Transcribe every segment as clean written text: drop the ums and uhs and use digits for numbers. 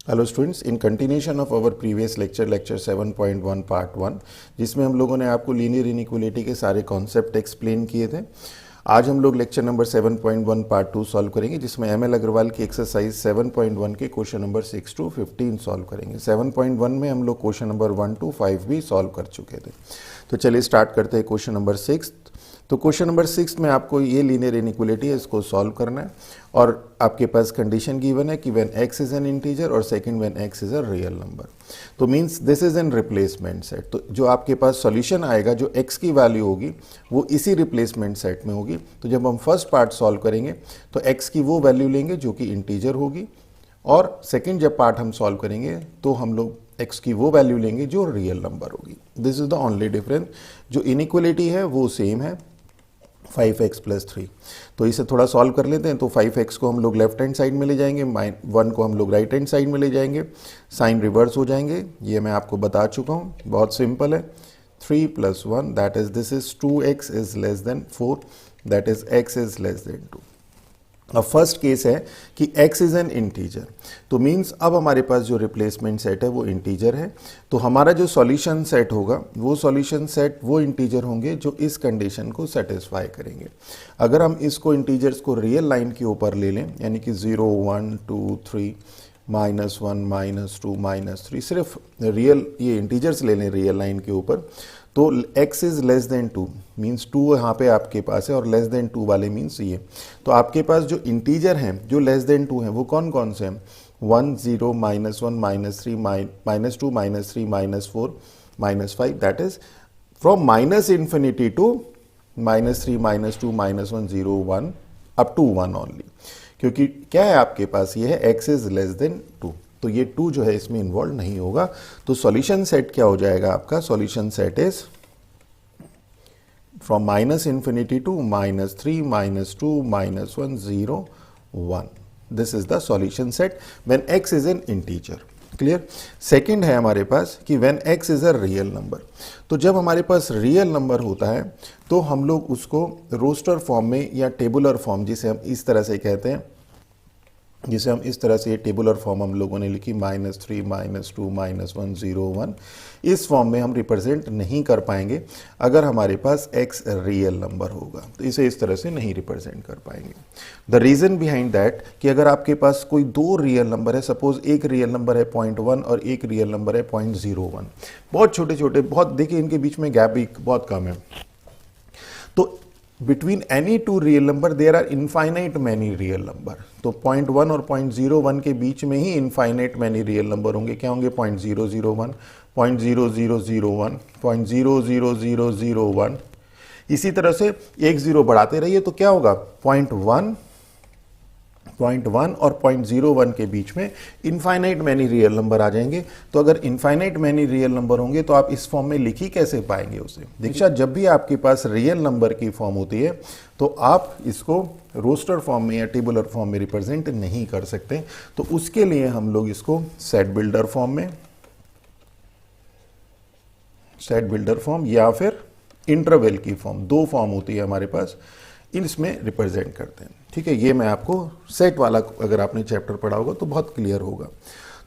Hello students, in continuation of our previous lecture 7.1 part 1, जिसमें हम लोगों ने आपको लीनियर इनइक्वालिटी के सारे कॉन्सेप्ट एक्सप्लेन किए थे। आज हम लोग लेक्चर नंबर 7.1 पार्ट 2 सॉल्व करेंगे, जिसमें एमएल अग्रवाल की एक्सरसाइज 7.1 के क्वेश्चन नंबर 6 to 15 सॉल्व करेंगे। 7.1 में हम लोग क्वेश्चन नंबर 1 to 5 भी सॉल्व कर चुके थे। तो चलिए स्टार्ट करते हैं क्वेश्चन नंबर 6। तो क्वेश्चन नंबर 6 में आपको ये लीनियर इनइक्वालिटी है, इसको सॉल्व करना है और आपके पास कंडीशन गिवन है कि when x is an integer और second when x is a real number. तो means this is an replacement set. तो जो आपके पास सॉल्यूशन आएगा, जो x की वैल्यू होगी वो इसी रिप्लेसमेंट सेट में होगी। तो जब हम फर्स्ट पार्ट सॉल्व करेंगे तो x की वो वैल्यू लेंगे जो कि इंटीजर होगी, और सेकेंड जब पार्ट हम सॉल्व करेंगे तो हम लोग x की वो वैल्यू लेंगे जो रियल नंबर होगी। This is the only difference. जो इनइक्वालिटी है वो सेम है, 5x + 3। तो इसे थोड़ा सॉल्व कर लेते हैं। तो 5x को हम लोग लेफ्ट हैंड साइड में ले जाएंगे, 1 को हम लोग राइट हैंड साइड में ले जाएंगे, साइन रिवर्स हो जाएंगे। ये मैं आपको बता चुका हूँ, बहुत सिंपल है। 3 + 1 that is this is 2x is less then 4, that is x is less than 2। अब फर्स्ट केस है कि x इज एन इंटीजर, तो मींस अब हमारे पास जो रिप्लेसमेंट सेट है वो इंटीजर है। तो हमारा जो सॉल्यूशन सेट होगा वो सॉल्यूशन सेट वो इंटीजर होंगे जो इस कंडीशन को सेटिस्फाई करेंगे। अगर हम इसको इंटीजर्स को रियल लाइन के ऊपर ले लें, यानी कि 0 1 2 3 -1 -2 -3, सिर्फ रियल ये इंटीजर्स ले लें रियल लाइन के ऊपर, तो x is less than 2 means 2 यहाँ पे आपके पास है, और लेस देन 2 वाले मीन्स ये। तो आपके पास जो इंटीजर हैं जो लेस देन 2 हैं वो कौन कौन से हैं? 1 0 -1 -3 -2 -3 -4 -5, that is from -∞ to -3 -2 -1 0 1 up to 1 only. क्योंकि क्या है आपके पास, ये है x इज लेस देन 2, तो ये 2 जो है इसमें इन्वॉल्व नहीं होगा। तो सॉल्यूशन सेट क्या हो जाएगा आपका? Solution set is from -∞ to -3 -2 -1 0 1। This is the solution set when x is an integer. Clear? Second है हमारे पास कि when x is a real number. तो जब हमारे पास रियल नंबर होता है तो हम लोग उसको रोस्टर फॉर्म में या टेबुलर फॉर्म, जिसे हम इस तरह से कहते हैं, जिसे हम इस तरह से ये टेबुलर फॉर्म हम लोगों ने लिखी -3 -2 -1 0 1, इस फॉर्म में हम रिप्रेजेंट नहीं कर पाएंगे अगर हमारे पास x रियल नंबर होगा। तो इसे इस तरह से नहीं रिप्रेजेंट कर पाएंगे। द रीजन बिहाइंड दैट कि अगर आपके पास कोई 2 रियल नंबर है, सपोज एक रियल नंबर है 0.1 और एक रियल नंबर है 0.01, बहुत छोटे छोटे, बहुत, देखिए इनके बीच में गैप भी बहुत कम है। तो between any 2 real number there are infinite many real number. तो 0.1 और 0.01 के बीच में ही इनफाइनाइट मैनी रियल नंबर होंगे। क्या होंगे? 0.001 0.0001 0.00001। इसी तरह से एक 0 बढ़ाते रहिए तो क्या होगा? 0.1 और 0.01 के बीच में इनफाइनाइट मैनी रियल नंबर आ जाएंगे। तो अगर इनफाइनाइट मैनी रियल नंबर होंगे तो आप इस फॉर्म में लिख ही कैसे पाएंगे उसे? देखिए, जब भी आपके पास रियल नंबर की फॉर्म होती है तो आप इसको रोस्टर फॉर्म में या टेबुलर फॉर्म में रिप्रेजेंट नहीं कर सकते। तो उसके लिए हम लोग इसको सेट बिल्डर फॉर्म या फिर इंटरवल की फॉर्म, 2 फॉर्म होती है हमारे पास, इसमें रिप्रेजेंट करते हैं। ठीक है, ये मैं आपको सेट वाला, अगर आपने चैप्टर पढ़ा होगा तो बहुत क्लियर होगा।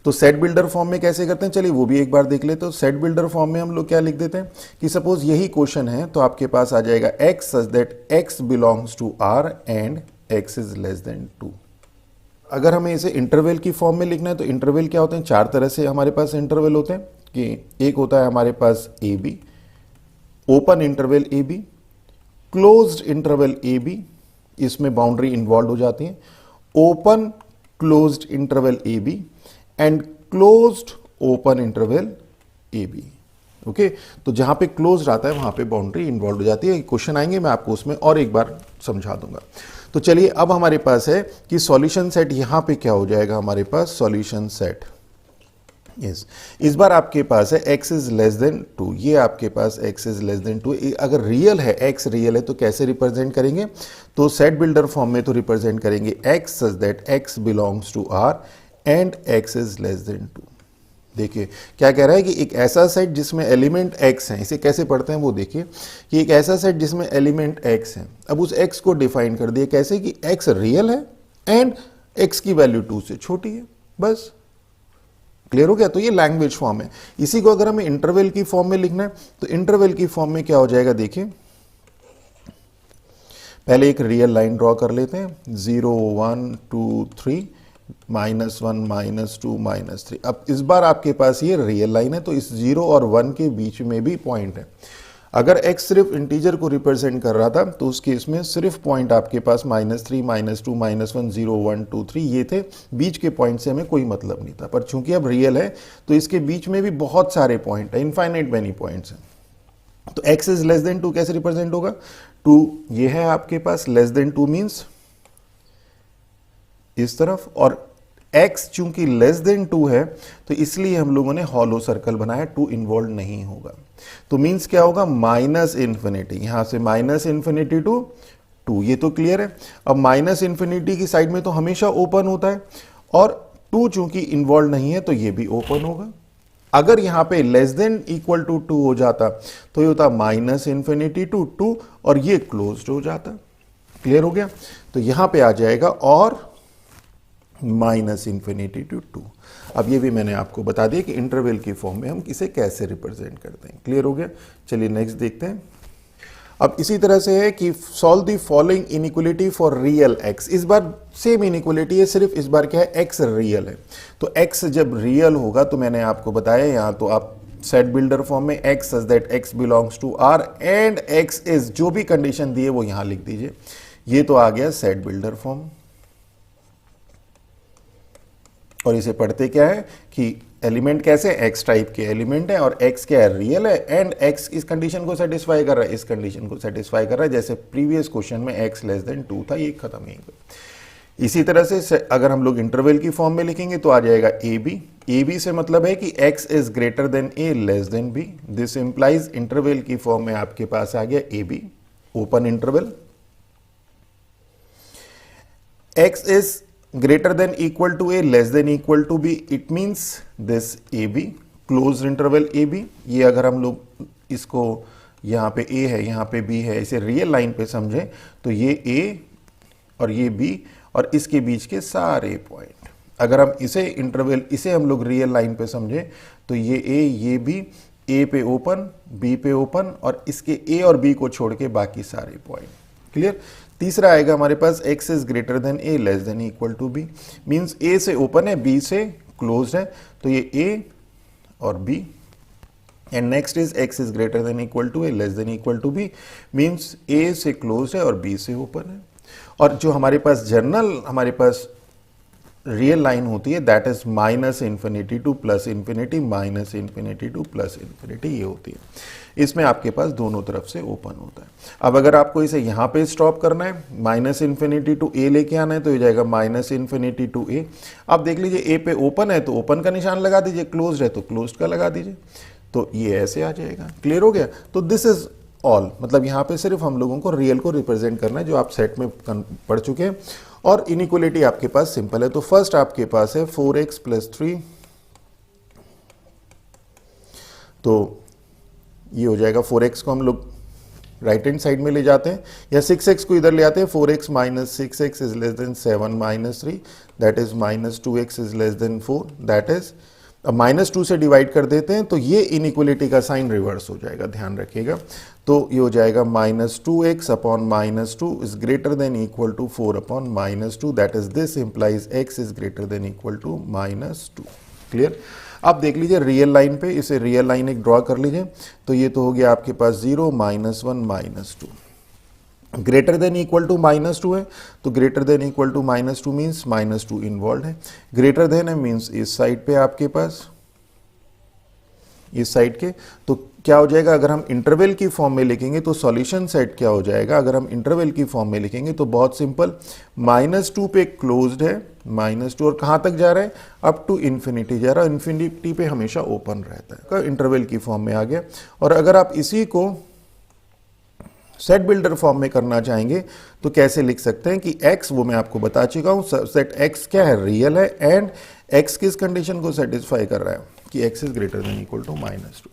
तो सेट बिल्डर फॉर्म में कैसे करते हैं, चलिए वो भी एक बार देख लेते हैं। तो सेट बिल्डर फॉर्म में हम लोग क्या लिख देते हैं कि सपोज यही क्वेश्चन है तो आपके पास आ जाएगा x such that x belongs to R and x is less than 2। अगर हमें इसे इंटरवल की फॉर्म में लिखना है तो इंटरवल क्या होते हैं? 4 तरह से हमारे पास इंटरवल होते हैं। कि एक होता है हमारे पास AB, open interval AB, closed interval AB, इसमें बाउंड्री इन्वॉल्व हो जाती है, open closed interval AB and closed open interval AB। Okay, तो जहां पे क्लोज्ड आता है वहां पे बाउंड्री इन्वॉल्व हो जाती है। क्वेश्चन आएंगे, मैं आपको उसमें और एक बार समझा दूंगा। तो चलिए, अब हमारे पास है कि सॉल्यूशन सेट यहां पे क्या हो जाएगा हमारे पास? सॉल्यूशन सेट इस बार आपके पास है x इज लेस देन 2। ये आपके पास x इज लेस देन 2 अगर रियल है, x रियल है तो कैसे रिप्रेजेंट करेंगे? तो सेट बिल्डर फॉर्म में तो रिप्रेजेंट करेंगे x such that x belongs to R and x is less than 2। देखिए क्या कह रहा है कि एक ऐसा सेट जिसमें एलिमेंट x है, इसे कैसे पढ़ते हैं वो देखिए, कि एक ऐसा सेट जिसमें एलिमेंट x है। अब उस x को डिफाइन कर दिया कैसे कि x रियल है एंड x की वैल्यू 2 से छोटी है, बस। क्लियर हो गया? तो ये लैंग्वेज फॉर्म है। इसी को अगर हमें इंटरवल की फॉर्म में लिखना है तो इंटरवल की फॉर्म में क्या हो जाएगा, देखिए पहले एक रियल लाइन ड्रॉ कर लेते हैं, 0 1 2 3 -1 -2 -3। अब इस बार आपके पास ये रियल लाइन है तो इस 0 और 1 के बीच में भी पॉइंट है। अगर x सिर्फ इंटीजर को रिप्रेजेंट कर रहा था तो उस केस में सिर्फ पॉइंट आपके पास -3 -2 -1 0 1 2 3 ये थे, बीच के पॉइंट से हमें कोई मतलब नहीं था। पर चूंकि अब रियल है तो इसके बीच में भी बहुत सारे पॉइंट है, इनफाइनाइट मैनी पॉइंट्स हैं। तो x इज लेस देन 2 कैसे रिप्रेजेंट होगा, 2 ये है आपके पास, लेस देन 2 मीन्स इस तरफ, और x चूंकि लेस देन 2 है तो इसलिए हम लोगों ने हॉलो सर्कल बनाया, 2 इन्वॉल्व नहीं होगा। तो मीन्स क्या होगा, माइनस इंफिनिटी, यहां से माइनस इंफिनिटी टू 2, ये तो क्लियर है। अब माइनस इंफिनिटी की साइड में तो हमेशा ओपन होता है और 2 चूंकि इन्वॉल्व नहीं है तो ये भी ओपन होगा। अगर यहां पे लेस देन इक्वल टू 2 हो जाता तो ये होता माइनस इंफिनिटी टू 2 और ये क्लोज्ड हो जाता। क्लियर हो गया? तो यहां पे आ जाएगा और माइनस इंफिनिटी टू 2। अब ये भी मैंने आपको बता दिया कि इंटरवल की फॉर्म में हम इसे कैसे रिप्रेजेंट करते हैं। क्लियर हो गया? चलिए नेक्स्ट देखते हैं। अब इसी तरह से है कि solve the following inequality for real x। इस बार सेम इनइक्वालिटी है, सिर्फ इस बार क्या है, x रियल है। तो x जब रियल होगा तो मैंने आपको बताया यहां तो आप सेट बिल्डर फॉर्म में x such that x belongs to R and x is, जो भी कंडीशन दी है वो यहां लिख दीजिए। ये तो आ गया सेट बिल्डर फॉर्म। और इसे पढ़ते क्या है कि एलिमेंट कैसे, x टाइप के एलिमेंट है और x क्या है, रियल है एंड x इस कंडीशन को सेटिस्फाई कर रहा है, इस कंडीशन को सेटिस्फाई कर रहा है। जैसे प्रीवियस क्वेश्चन में x लेस देन 2 था, ये खत्म यहीं पे। इसी तरह से अगर हम लोग इंटरवल की फॉर्म में लिखेंगे तो आ जाएगा ए बी से मतलब है कि x is greater than a less then b। This implies interval की फॉर्म में आपके पास आ गया A be open interval, x is greater than equal to a less than equal to b, it means this ab closed interval ab। ये अगर हम लोग इसको यहाँ पे a है यहाँ पे b है, इसे रियल लाइन पे समझें तो ये a और ये b और इसके बीच के सारे पॉइंट, अगर हम इसे इंटरवल इसे हम लोग रियल लाइन पे समझें तो ये a ये b, a पे ओपन b पे ओपन और इसके a और b को छोड़ के बाकी सारे पॉइंट। क्लियर? तीसरा आएगा हमारे पास x is greater than a less than equal to b, means a से ओपन है b से क्लोज है तो ये a और b। And next is x is greater than equal to a less than equal to b, means a से close है और b से ओपन है। और जो हमारे पास जनरल हमारे पास रियल लाइन होती है that is minus infinity two plus infinity, minus infinity two plus infinity, ये होती है। इसमें आपके पास दोनों तरफ से ओपन होता है। अब अगर आपको इसे यहां पे स्टॉप करना है, माइनस इंफिनिटी टू ए लेके आना है तो ये जाएगा माइनस इंफिनिटी टू ए। आप देख लीजिए ए पे ओपन है तो ओपन का निशान लगा दीजिए, क्लोज्ड है तो क्लोज्ड का लगा दीजिए, तो ये ऐसे आ जाएगा। क्लियर हो गया? तो दिस इज ऑल, मतलब यहाँ पे सिर्फ हम लोगों को रियल को रिप्रेजेंट करना है जो आप सेट में पढ़ चुके हैं। और इनइक्वालिटी आपके पास सिंपल है। तो फर्स्ट आपके पास है 4x + 3, तो ये हो जाएगा 4x को हम लोग राइट हैंड साइड में ले जाते हैं या 6x को इधर ले आते हैं। 4x - 6x is less then 7 - 3, that is -2x is less then 4, that is अब -2 से डिवाइड कर देते हैं तो ये इनइक्वालिटी का साइन रिवर्स हो जाएगा, ध्यान रखिएगा। तो ये हो जाएगा -2x upon -2 is greater than equal to 4 upon -2, that is this implies x is greater than equal to -2। Clear? आप देख लीजिए रियल लाइन पे, इसे रियल लाइन एक ड्रॉ कर लीजिए तो ये तो हो गया आपके पास 0 -1 -2, ग्रेटर देन इक्वल टू -2 है तो greater than equal to -2 means -2 involve है, ग्रेटर देन है मीन्स इस साइड पे आपके पास इस साइड के। तो क्या हो जाएगा, अगर हम इंटरवल की फॉर्म में लिखेंगे तो सॉल्यूशन सेट क्या हो जाएगा, अगर हम इंटरवल की फॉर्म में लिखेंगे तो बहुत सिंपल, -2 पे क्लोज्ड है, -2 और कहाँ तक जा रहा है, अप टू इन्फिनिटी जा रहा है, इन्फिनिटी पे हमेशा ओपन रहता है, इंटरवल की फॉर्म में आ गया। और अगर आप इसी को सेट बिल्डर फॉर्म में करना चाहेंगे तो कैसे लिख सकते हैं कि x, वो मैं आपको बता चुका हूं, सेट x क्या है, रियल है एंड x किस कंडीशन को सेटिस्फाई कर रहा है कि x is greater than equal to -2।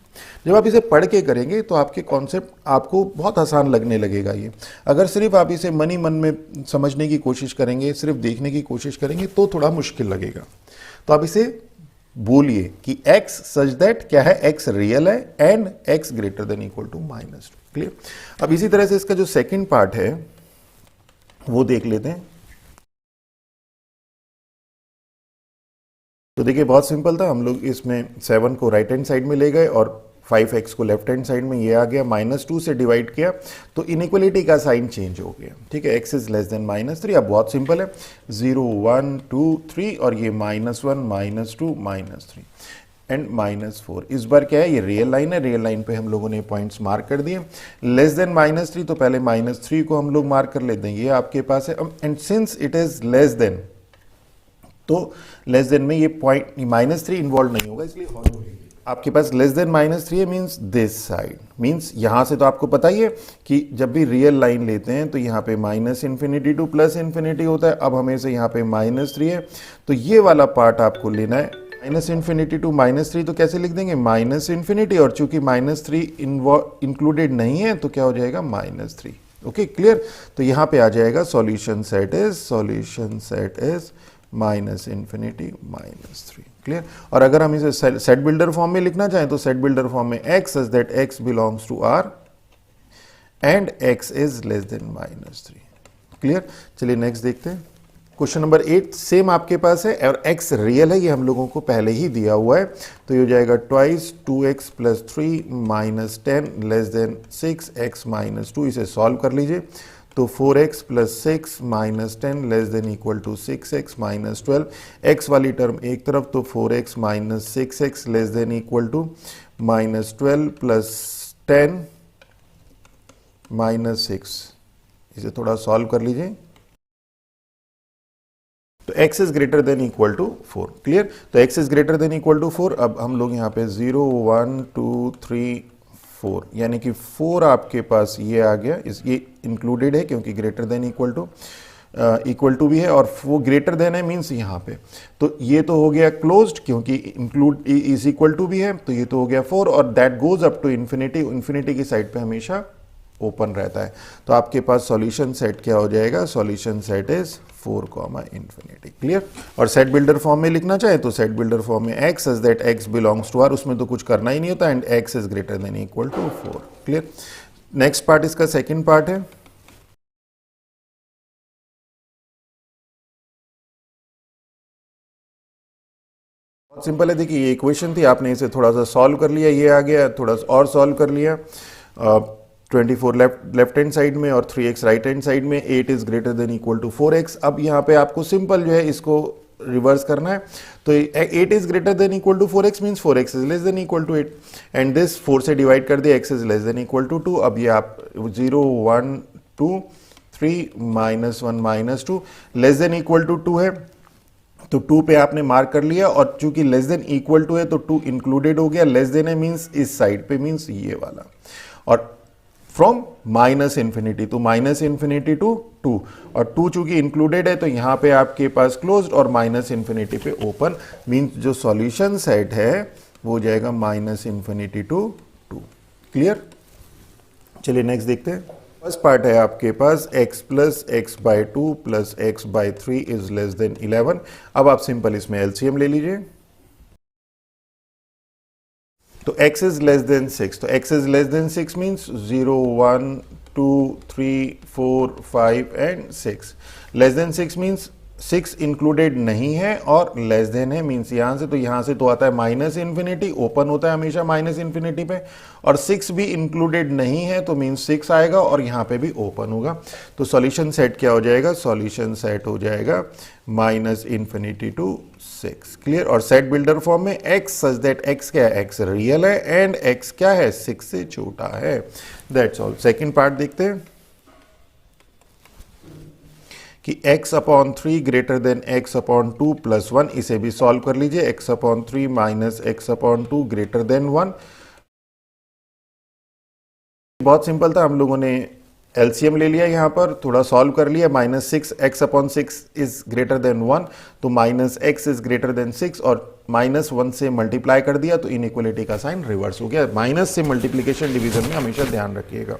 जब आप इसे पढ़ के करेंगे तो आपके कॉन्सेप्ट आपको बहुत आसान लगने लगेगा। ये अगर सिर्फ आप इसे मन ही मन में समझने की कोशिश करेंगे, सिर्फ देखने की कोशिश करेंगे तो थोड़ा मुश्किल लगेगा। तो आप इसे बोलिए कि x सच दैट क्या है, x रियल है and x greater than equal to -2। Clear. अब इसी तरह से इसका जो सेकंड पार्ट है वो देख लेते हैं। तो देखिए बहुत सिंपल था, हम लोग इसमें 7 को राइट हैंड साइड में ले गए और 5x को लेफ्ट हैंड साइड में, ये आ गया, -2 से डिवाइड किया तो इनइक्वलिटी का साइन चेंज हो गया। ठीक है, x इज लेस देन -3। अब बहुत सिंपल है, 0 1 2 3 और ये -1 -2 -3 एंड -4। इस बार क्या है, ये रियल लाइन है, रियल लाइन पे हम लोगों ने पॉइंट्स मार्क कर दिए। लेस देन -3 तो पहले -3 को हम लोग मार्क कर लेते हैं, ये आपके पास है। And since it is less then, तो लेस देन में ये पॉइंट -3 इन्वॉल्व नहीं होगा, इसलिए आपके पास लेस देन -3 है, मीन्स दिस साइड, मीन्स यहां से तो आपको पता ही है कि जब भी रियल लाइन लेते हैं तो यहाँ पे -∞ टू +∞ होता है। अब हमें से यहाँ पे -3 है तो ये वाला पार्ट आपको लेना है, -∞ टू -3 तो कैसे लिख देंगे, -∞, और चूंकि -3 इंक्लूडेड नहीं है तो क्या हो जाएगा, -3। Okay clear. तो यहाँ पे आ जाएगा सॉल्यूशन सेट इज -∞ -3। क्लियर। और अगर हम इसे सेट बिल्डर फॉर्म में लिखना चाहें तो सेट बिल्डर फॉर्म में x such that x belongs to R and x is less than -3। Clear. चलिए नेक्स्ट देखते हैं। क्वेश्चन नंबर 8 सेम आपके पास है और x रियल है, ये हम लोगों को पहले ही दिया हुआ है। तो ये हो जाएगा twice 2x + 3 -10 less then 6x -2। इसे सॉल्व कर लीजिए तो 4x + 6 -10 less than equal to 6x -12। x वाली टर्म एक तरफ, तो 4x - 6x less than equal to -12 + 10 -6। इसे थोड़ा सॉल्व कर लीजिए तो x is greater than equal to 4। Clear. तो x is greater than equal to 4। अब हम लोग यहाँ पे 0 1 2 3 4 यानी कि 4 आपके पास ये आ गया, ये इंक्लूडेड है क्योंकि ग्रेटर देन इक्वल टू भी है, और वो ग्रेटर देन है मीन्स यहाँ पे, तो ये तो हो गया क्लोज्ड क्योंकि इंक्लूड इज इक्वल टू भी है, तो ये तो हो गया 4 और that goes up to infinity. Infinity की साइड पे हमेशा ओपन रहता है। तो आपके पास सॉल्यूशन सेट क्या हो जाएगा, सॉल्यूशन सेट इज 4, ∞। क्लियर। और सेट बिल्डर फॉर्म में लिखना चाहे तो सेट बिल्डर फॉर्म में x such that x belongs to R, उसमें तो कुछ करना ही नहीं होता, and x is greater than equal to 4। Clear. Next part इसका सेकंड पार्ट है। बहुत सिंपल है, देखिए ये इक्वेशन थी, आपने इसे थोड़ा सा सॉल्व कर लिया, ये आ गया, थोड़ा सा और सॉल्व कर लिया, 24 लेफ्ट हैंड साइड में और 3x राइट हैंड साइड में, 8 is greater than equal to 4x। अब यहाँ पे आपको सिंपल जो है इसको रिवर्स करना है, तो 8 is greater than equal to 4x means 4x is less than equal to 8 and this 4 से डिवाइड कर दिया, x is less than equal to 2। अब ये आप 0 1 2 3 -1 -2 लेस देन इक्वल टू 2 है, तो 2 पे आपने मार्क कर लिया, और चूंकि लेस देन इक्वल टू है तो 2 इंक्लूडेड हो गया, लेस देन है मीन्स इस साइड पे मीन्स ये वाला, और फ्रॉम -∞ तो -∞ टू 2, और 2 चूंकि इंक्लूडेड है तो यहां पे आपके पास क्लोज्ड और -∞ पे ओपन, मीन्स जो सॉल्यूशन सेट है वो हो जाएगा -∞ टू 2। क्लियर। चलिए नेक्स्ट देखते हैं। फर्स्ट पार्ट है आपके पास x + x/2 + x/3 is less then 11। अब आप सिंपल इसमें एलसीएम ले लीजिए, तो x इज लेस देन 6, तो x is less then 6 means 0 1 2 3 4 5 and 6। Less than 6 means 6 included नहीं है और लेस देन है मीन्स यहां से, तो यहां से तो आता है -∞, ओपन होता है हमेशा -∞ पे, और 6 भी इंक्लूडेड नहीं है तो मीन्स 6 आएगा और यहां पे भी ओपन होगा। तो सॉल्यूशन सेट क्या हो जाएगा, सॉल्यूशन सेट हो जाएगा -∞ टू 6। क्लियर। और सेट बिल्डर फॉर्म में x सच दैट x क्या है, x रियल है एंड x क्या है, 6 से छोटा है। That's all. सेकंड पार्ट देखते हैं कि x/3 ग्रेटर देन x/2 + 1, इसे भी सॉल्व कर लीजिए, x/3 - x/2 ग्रेटर देन 1। बहुत सिंपल था, हम लोगों ने एलसीएम ले लिया, यहां पर थोड़ा सॉल्व कर लिया, -6 x/6 इज ग्रेटर देन 1, तो -x इज ग्रेटर देन 6 और -1 से मल्टीप्लाई कर दिया तो इनइक्वलिटी का साइन रिवर्स हो गया। माइनस से मल्टीप्लीकेशन डिवीजन में हमेशा ध्यान रखिएगा।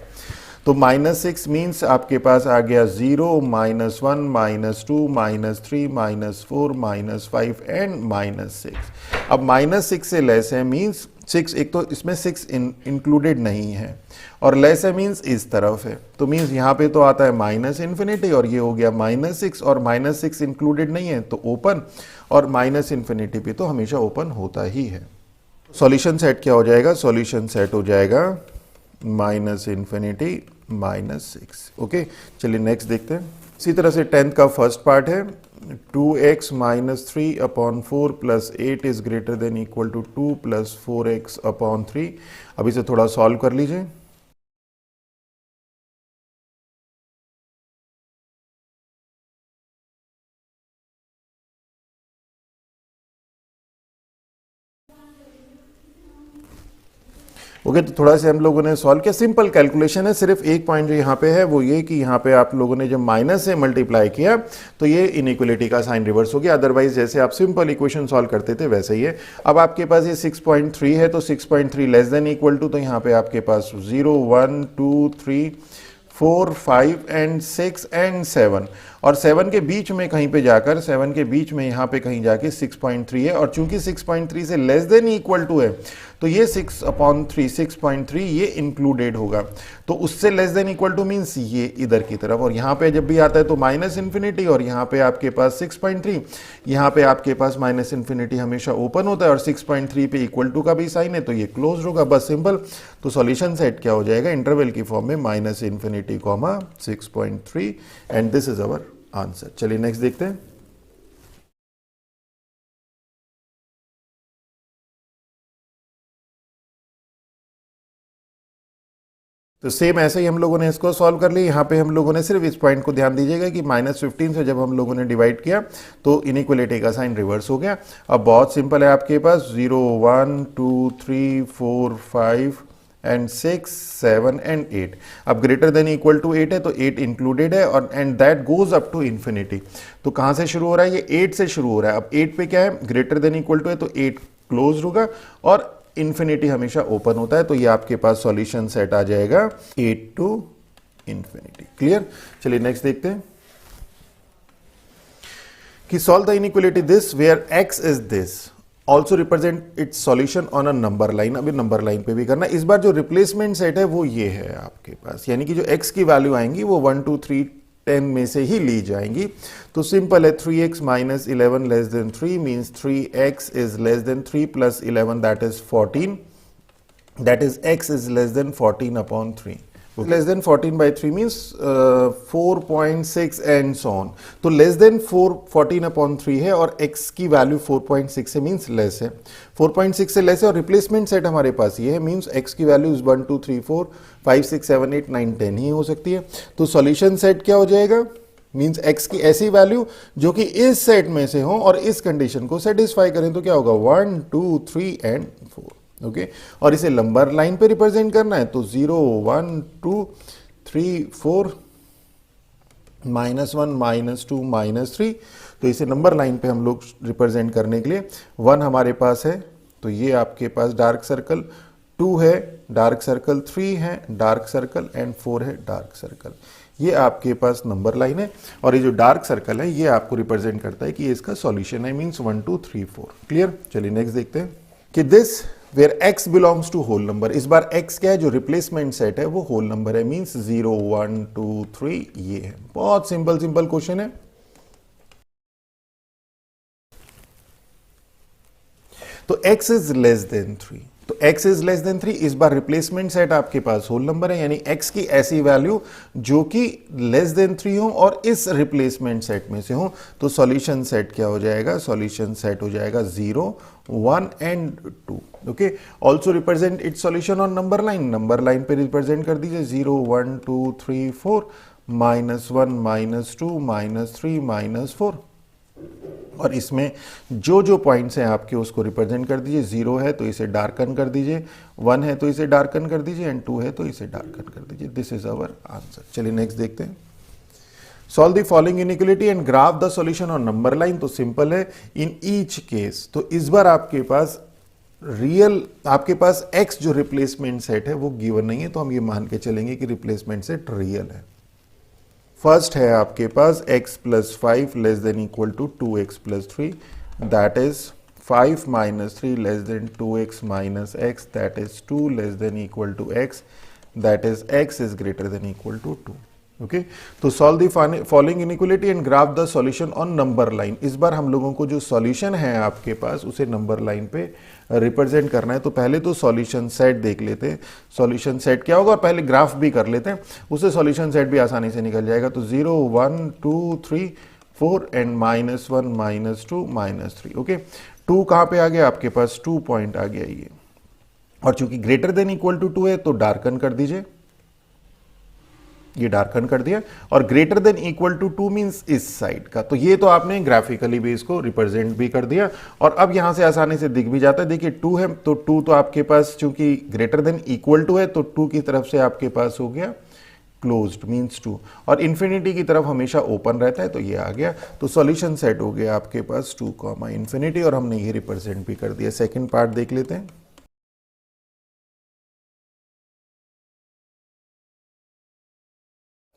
तो -6 मीन्स आपके पास आ गया 0, -1, -2, -3, -4, -5 एंड -6। अब -6 से लेस है मीन्स 6, एक तो इसमें 6 इंक्लूडेड नहीं है और लेस है मीन्स इस तरफ है, तो मीन्स यहाँ पे तो आता है -∞, और ये हो गया -6, और -6 इंक्लूडेड नहीं है तो ओपन, और -∞ पे तो हमेशा ओपन होता ही है। सॉल्यूशन सेट क्या हो जाएगा? सॉल्यूशन सेट हो जाएगा -∞, -6। ओके, चलिए नेक्स्ट देखते हैं। इसी तरह से 10th का फर्स्ट पार्ट है 2x - 3/4 + 8 is greater than equal to 2 + 4x/3। अब इसे थोड़ा सॉल्व कर लीजिए। ओके, तो थोड़ा सा हम लोगों ने सॉल्व किया। सिंपल कैलकुलेशन है, सिर्फ एक पॉइंट जो यहाँ पे है वो ये कि यहाँ पे आप लोगों ने जब माइनस से मल्टीप्लाई किया तो ये इनइक्वलिटी का साइन रिवर्स हो गया। अदरवाइज जैसे आप सिंपल इक्वेशन सॉल्व करते थे वैसे ही है। अब आपके पास ये 6.3 है तो 6.3 लेस देन इक्वल टू, तो यहाँ पे आपके पास 0, 1, 2, 3, 4, 5 एंड 6 एंड 7, और 7 के बीच में कहीं पे जाकर 7 के बीच में यहाँ पे कहीं जाके 6.3 है, और चूंकि 6.3 से लेस देन इक्वल टू है तो ये 6/3 6.3 ये इंक्लूडेड होगा, तो उससे less than equal two means ये इधर की तरफ, और यहाँ पे जब भी आता है तो -∞, और यहाँ पे आपके पास 6.3, यहाँ पे आपके पास -∞ हमेशा ओपन होता है, और 6.3 पे इक्वल टू का भी साइन है तो ये क्लोज होगा, बस सिंपल। तो सॉल्यूशन सेट क्या हो जाएगा? इंटरवल की फॉर्म में -∞, 6.3, and this is our answer. चलिए नेक्स्ट देखते हैं। तो सेम ऐसे ही हम लोगों ने इसको सॉल्व कर लिया। यहाँ पे हम लोगों ने सिर्फ इस पॉइंट को ध्यान दीजिएगा कि -15 से जब हम लोगों ने डिवाइड किया तो इनइक्वलिटी का साइन रिवर्स हो गया। अब बहुत सिंपल है, आपके पास 0, 1, 2, 3, 4, 5 एंड 6, 7 एंड 8। अब ग्रेटर देन इक्वल टू 8 है तो 8 इंक्लूडेड है, और and that goes up to infinity. तो कहाँ से शुरू हो रहा है? ये 8 से शुरू हो रहा है। अब 8 पे क्या है? ग्रेटर देन इक्वल टू है तो 8 क्लोज होगा, और इन्फिनिटी हमेशा ओपन होता है, तो ये आपके पास सॉल्यूशन सेट आ जाएगा 8 to इन्फिनिटी। क्लियर? चलिए नेक्स्ट देखते हैं कि solve the inequality this where x is this also represent its solution on a number line. अभी नंबर लाइन पे भी करना। इस बार जो रिप्लेसमेंट सेट है वो ये है आपके पास, यानी कि जो x की वैल्यू आएंगी वो 1, 2, 3, 10 में से ही ली जाएंगी। तो सिंपल है, 3x - 11 less than 3 means 3x is less than 3 + 11 that is 14, that is x is less then 14/3। Less than 14/3 means 4.6 and so on. तो लेस देन 14/3 है और x की वैल्यू 4.6 है मीन्स लेस है, 4.6 से लेस है, और रिप्लेसमेंट सेट हमारे पास ये है मीन्स x की वैल्यू 1, 2, 3, 4, 5, 6, 7, 8, 9, 10 ही हो सकती है। तो सॉल्यूशन सेट क्या हो जाएगा? मीन्स x की ऐसी वैल्यू जो कि इस सेट में से हो और इस कंडीशन को सेटिस्फाई करें, तो क्या होगा? 1, 2, 3 एंड 4। ओके, और इसे नंबर लाइन पे रिप्रेजेंट करना है तो 0, 1, 2, 3, 4, -1, -2, -3। तो इसे नंबर लाइन पे हम लोग रिप्रेजेंट करने के लिए 1 हमारे पास है तो ये आपके पास डार्क सर्कल, 2 है डार्क सर्कल, 3 है डार्क सर्कल, एंड 4 है डार्क सर्कल। ये आपके पास नंबर लाइन है, और ये जो डार्क सर्कल है ये आपको रिप्रेजेंट करता है कि ये इसका सॉल्यूशन है, मींस 1, 2, 3, 4। क्लियर? चलिए नेक्स्ट देखते हैं कि this where x belongs to whole number. इस बार x क्या है? जो रिप्लेसमेंट सेट है वो होल नंबर है, मींस 0, 1, 2, 3 ये है। बहुत सिंपल क्वेश्चन है। तो x इज लेस देन 3, तो x इज लेस देन 3। इस बार रिप्लेसमेंट सेट आपके पास होल नंबर है, यानी x की ऐसी वैल्यू जो कि लेस देन 3 हो और इस रिप्लेसमेंट सेट में से हो, तो सॉल्यूशन सेट क्या हो जाएगा? सॉल्यूशन सेट हो जाएगा 0, 1 and 2। Okay, also represent its solution on number line. Number line पे रिप्रेजेंट कर दीजिए 0, 1, 2, 3, 4, -1, -2, -3, -4, और इसमें जो जो पॉइंट्स हैं आपके उसको रिप्रेजेंट कर दीजिए। 0 है तो इसे डार्कन कर दीजिए, 1 है तो इसे डार्कन कर दीजिए, एंड 2 है तो इसे डार्कन कर दीजिए। This is our answer. चलिए नेक्स्ट देखते हैं। Solve the following inequality and graph the solution on number line. तो सिंपल है इन ईच केस। तो इस बार आपके पास रियल आपके पास x जो रिप्लेसमेंट सेट है वो गिवन नहीं है, तो हम ये मान के चलेंगे कि रिप्लेसमेंट सेट रियल है। फर्स्ट है आपके पास x plus 5 less than equal to 2x plus 3, that is 5 minus 3 less than 2x minus x, that is 2 less than equal to x, that is x is greater than equal to 2। Okay, तो solve the following inequality and graph the solution on number line. इस बार हम लोगों को जो solution है आपके पास उसे नंबर लाइन पे रिप्रेजेंट करना है। तो पहले तो सॉल्यूशन सेट देख लेते हैं, सॉल्यूशन सेट क्या होगा, और पहले ग्राफ भी कर लेते हैं, उससे सॉल्यूशन सेट भी आसानी से निकल जाएगा। तो 0 1 2 3 4 एंड -1 -2 -3। ओके, 2 कहाँ पे आ गया आपके पास, 2 पॉइंट आ गया ये, और चूंकि ग्रेटर देन इक्वल टू 2 है तो डार्कन कर दीजिए, ये डार्कन कर दिया, और greater than equal to 2 means इस साइड का। तो ये तो आपने ग्राफिकली भी इसको रिप्रेजेंट भी कर दिया, और अब यहां से आसानी से दिख भी जाता है। देखिए 2 है तो 2 तो आपके पास चूंकि ग्रेटर देन इक्वल टू है तो 2 की तरफ से आपके पास हो गया क्लोज्ड मींस 2, और इन्फिनिटी की तरफ हमेशा ओपन रहता है, तो ये आ गया। तो सॉल्यूशन सेट हो गया आपके पास 2, इन्फिनिटी, और हमने ये रिप्रेजेंट भी कर दिया। सेकेंड पार्ट देख लेते हैं।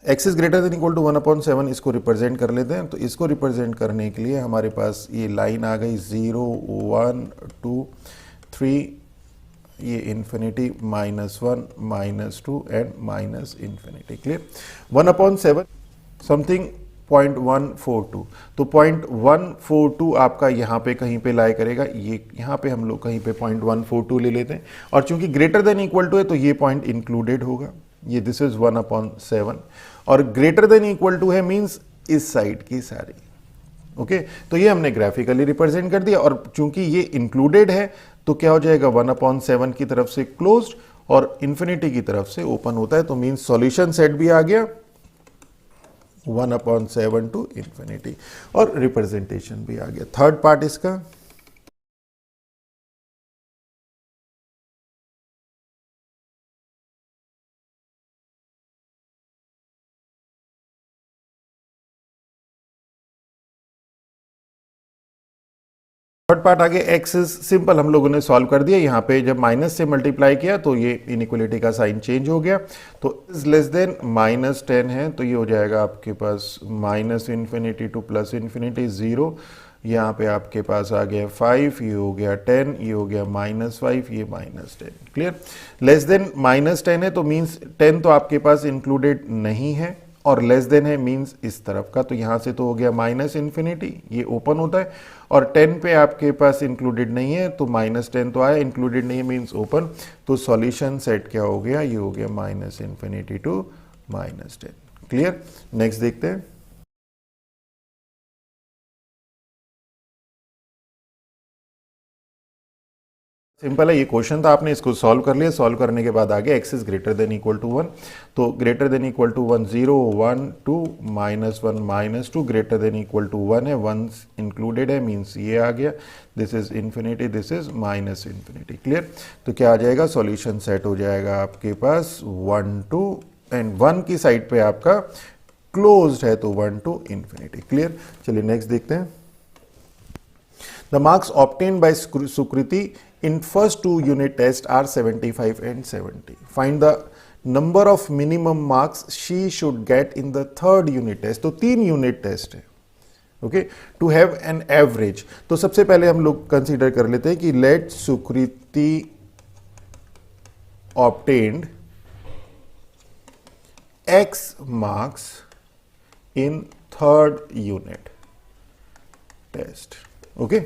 x is greater than equal to 1/7, इसको रिप्रेजेंट कर लेते हैं। तो इसको रिप्रेजेंट करने के लिए हमारे पास ये लाइन आ गई 0 1 2 3, ये infinity -1 -2 and -infinity. Clear, 1/7 something 0.142, तो 0.142 आपका यहाँ पे कहीं पे लाई करेगा, ये यहाँ पे हम लोग कहीं पे 0.142 ले लेते हैं, और चूंकि ग्रेटर देन इक्वल टू है तो ये पॉइंट इंक्लूडेड होगा, ये दिस इज 1/7, और ग्रेटर देन इक्वल टू है मींस इस साइड की सारी। ओके, तो ये हमने ग्राफिकली रिप्रेजेंट कर दिया, और चूंकि ये इंक्लूडेड है तो क्या हो जाएगा, 1/7 की तरफ से क्लोज्ड और इंफिनिटी की तरफ से ओपन होता है, तो मींस सॉल्यूशन सेट भी आ गया 1/7 टू इंफिनिटी, और रिप्रेजेंटेशन भी आ गया। थर्ड पार्ट इसका, थर्ड पार्ट आगे x इज सिंपल, हम लोगों ने सॉल्व कर दिया। यहाँ पे जब माइनस से मल्टीप्लाई किया तो ये इनइक्वालिटी का साइन चेंज हो गया, तो इज लेस देन -10 है, तो ये हो जाएगा आपके पास -इन्फिनिटी टू +इन्फिनिटी 0, यहाँ पे आपके पास आ गया 5, ये हो गया 10, ये हो गया -5, ये -10। क्लियर, लेस देन -10 है तो मीन्स 10 तो आपके पास इंक्लूडेड नहीं है, और लेस देन है मींस इस तरफ का, तो यहां से तो हो गया -इन्फिनिटी, ये ओपन होता है, और 10 पे आपके पास इंक्लूडेड नहीं है तो -10 तो आया, इंक्लूडेड नहीं है मींस ओपन, तो सॉल्यूशन सेट क्या हो गया, ये हो गया -इन्फिनिटी टू -10। क्लियर, नेक्स्ट देखते हैं। सिंपल है, ये क्वेश्चन था, आपने इसको सॉल्व कर लिया। सॉल्व करने के बाद आगे x is greater than equal to 1, तो greater than equal to 1 0 1 2 -1 -2, greater than equal to 1 है, 1 इंक्लूडेड है मींस ये आ गया, this is infinity, this is -infinity. Clear, तो क्या आ जाएगा, सॉल्यूशन सेट हो जाएगा आपके पास 1 2 एंड 1 की साइड पे आपका क्लोज्ड है, तो 1 to इन्फिनिटी। क्लियर, चलिए नेक्स्ट देखते हैं। The marks obtained by Sukriti in first 2 unit tests are 75 and 70. Find the number of minimum marks she should get in the third unit test. तो 3 unit test है, okay, to have an average. तो सबसे पहले हम लोग consider कर लेते हैं कि let Sukriti obtained x marks in third unit test. Okay,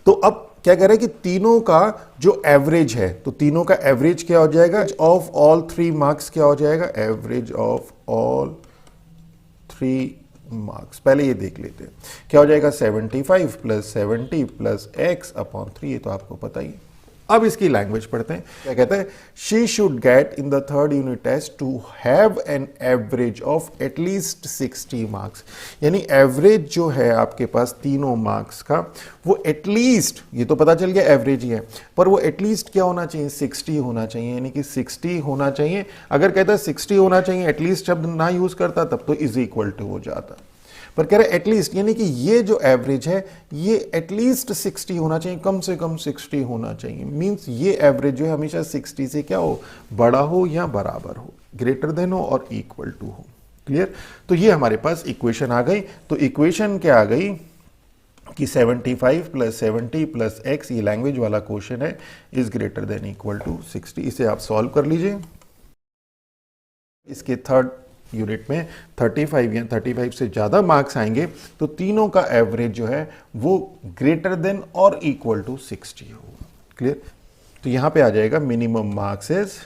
तो अब क्या कह रहे हैं कि तीनों का जो एवरेज है, तो तीनों का एवरेज क्या हो जाएगा, ऑफ ऑल 3 मार्क्स क्या हो जाएगा, एवरेज ऑफ ऑल 3 मार्क्स। पहले ये देख लेते हैं क्या हो जाएगा, 75 + 70 + x/3, ये तो आपको पता ही है। अब इसकी लैंग्वेज पढ़ते हैं, क्या कहता है, she should get in the third unit test to have an average of at least 60 marks. यानी एवरेज जो है आपके पास तीनों मार्क्स का, वो एटलीस्ट, ये तो पता चल गया एवरेज ही है, पर वो एटलीस्ट क्या होना चाहिए, 60 होना चाहिए, यानी कि 60 होना चाहिए। अगर कहता है 60 होना चाहिए, एटलीस्ट शब्द ना यूज करता तब तो इज इक्वल टू हो जाता, पर कह रहे एटलीस्ट, यानी कि ये जो एवरेज है ये एटलीस्ट 60 होना चाहिए, कम से कम 60 होना चाहिए। मींस ये एवरेज जो है हमेशा 60 से क्या हो, बड़ा हो या बराबर हो, ग्रेटर देन हो और इक्वल टू हो। क्लियर? तो ये हमारे पास इक्वेशन आ गई। तो इक्वेशन क्या आ गई कि 75 + 70 + x, ये लैंग्वेज वाला क्वेश्चन है, is greater than equal to 60। इसे आप सॉल्व कर लीजिए। इसके थर्ड यूनिट में 35 या 35 से ज्यादा मार्क्स आएंगे तो तीनों का एवरेज जो है वो ग्रेटर देन और इक्वल टू 60 होगा। क्लियर? तो यहां पे आ जाएगा मिनिमम मार्क्स इज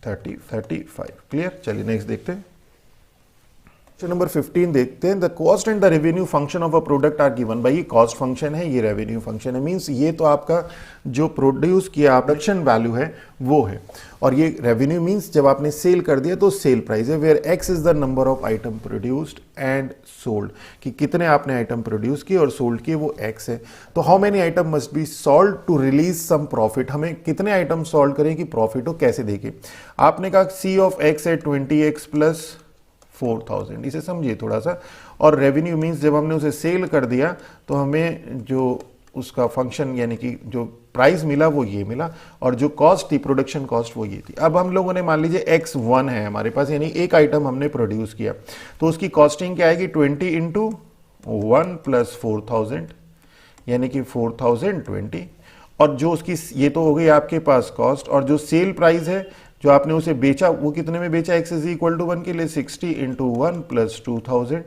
35। क्लियर? चलिए नेक्स्ट देखते हैं। नंबर 15 देखते हैं। The cost and the revenue function of a product are given. भाई ये कॉस्ट फंक्शन है, ये रेवेन्यू फंक्शन है। मींस ये तो आपका जो प्रोड्यूस किया प्रोडक्शन वैल्यू है वो है, और ये रेवेन्यू मींस जब आपने सेल कर दिया तो सेल प्राइस है। Where x is the number of item produced and sold, कि कितने आपने आइटम प्रोड्यूस किए और सोल्ड किए, वो एक्स है। तो how many item must be sold to release some profit, हमें कितने आइटम सोल्ड करें कि प्रॉफिट हो, कैसे देखें। आपने कहा सी ऑफ एक्स है 20x + 4000, इसे समझिए थोड़ा सा। और रेवेन्यू मींस जब हमने उसे सेल कर दिया तो हमें जो उसका फंक्शन यानी कि जो प्राइस मिला वो ये मिला, और जो कॉस्ट थी प्रोडक्शन कॉस्ट वो ये थी। अब हम लोगों ने मान लीजिए x1 है हमारे पास, यानी एक आइटम हमने प्रोड्यूस किया, तो उसकी कॉस्टिंग क्या आएगी 20 × 1 + 4000, यानी कि 4020। और जो उसकी ये तो हो गई आपके पास कॉस्ट, और जो सेल प्राइस है जो आपने उसे बेचा वो कितने में बेचा, x = 1 के लिए 60 × 1 + 2000,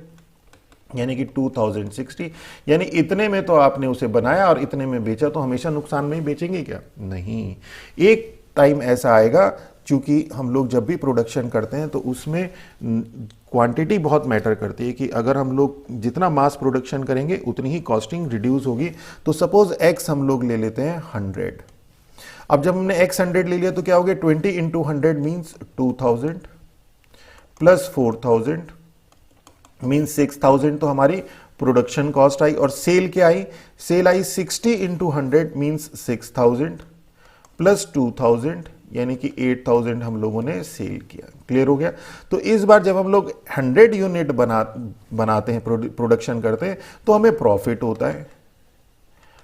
यानी कि 2060, यानी इतने में तो आपने उसे बनाया और इतने में बेचा। तो हमेशा नुकसान में ही बेचेंगे क्या? नहीं, एक टाइम ऐसा आएगा, क्योंकि हम लोग जब भी प्रोडक्शन करते हैं तो उसमें क्वांटिटी बहुत मैटर करती है, कि अगर हम लोग जितना मास प्रोडक्शन करेंगे उतनी ही कॉस्टिंग रिड्यूस होगी। तो सपोज x हम लोग ले लेते हैं 100। अब जब हमने x 100 ले लिया तो क्या हो गया, 20 × 100 मीन्स 2000 + 4000 मीन्स 6000, तो हमारी प्रोडक्शन कॉस्ट आई। और सेल क्या आई, सेल आई 60 × 100 मीन्स 6000 + 2000, यानी कि 8000 हम लोगों ने सेल किया। क्लियर हो गया? तो इस बार जब हम लोग 100 यूनिट बनाते हैं, प्रोडक्शन करते हैं, तो हमें प्रॉफिट होता है,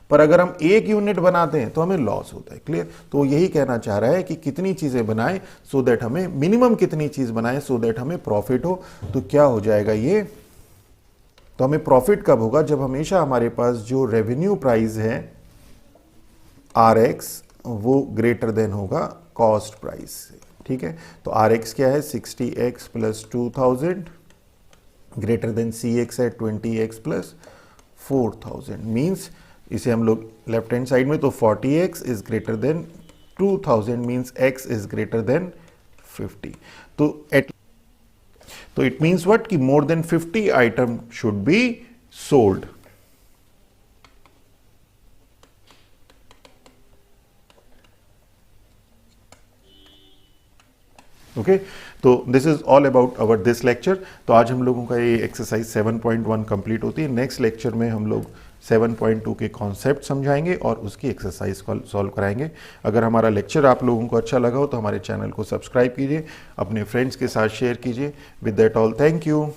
पर अगर हम 1 यूनिट बनाते हैं तो हमें लॉस होता है। क्लियर? तो यही कहना चाह रहा है कि कितनी चीजें बनाएं सो दैट हमें मिनिमम कितनी चीज बनाएं सो दैट हमें प्रॉफिट हो। तो क्या हो जाएगा ये, तो हमें प्रॉफिट कब होगा, जब हमेशा हमारे पास जो रेवेन्यू प्राइस है RX वो ग्रेटर देन होगा कॉस्ट प्राइस से। ठीक है? तो RX क्या है, 60x + 2000 ग्रेटर देन CX है 20x + 4000। मीन्स इसे हम लोग लेफ्ट हैंड साइड में, तो 40x is greater than 2000 means x is greater than 50। तो इट मीन्स व्हाट, कि more than 50 item should be sold. Okay, तो this is all about our this lecture. तो आज हम लोगों का ये एक्सरसाइज 7.1 कंप्लीट होती है। नेक्स्ट लेक्चर में हम लोग 7.2 के कॉन्सेप्ट समझाएंगे और उसकी एक्सरसाइज को सॉल्व कराएंगे। अगर हमारा लेक्चर आप लोगों को अच्छा लगा हो तो हमारे चैनल को सब्सक्राइब कीजिए, अपने फ्रेंड्स के साथ शेयर कीजिए। With that all, thank you.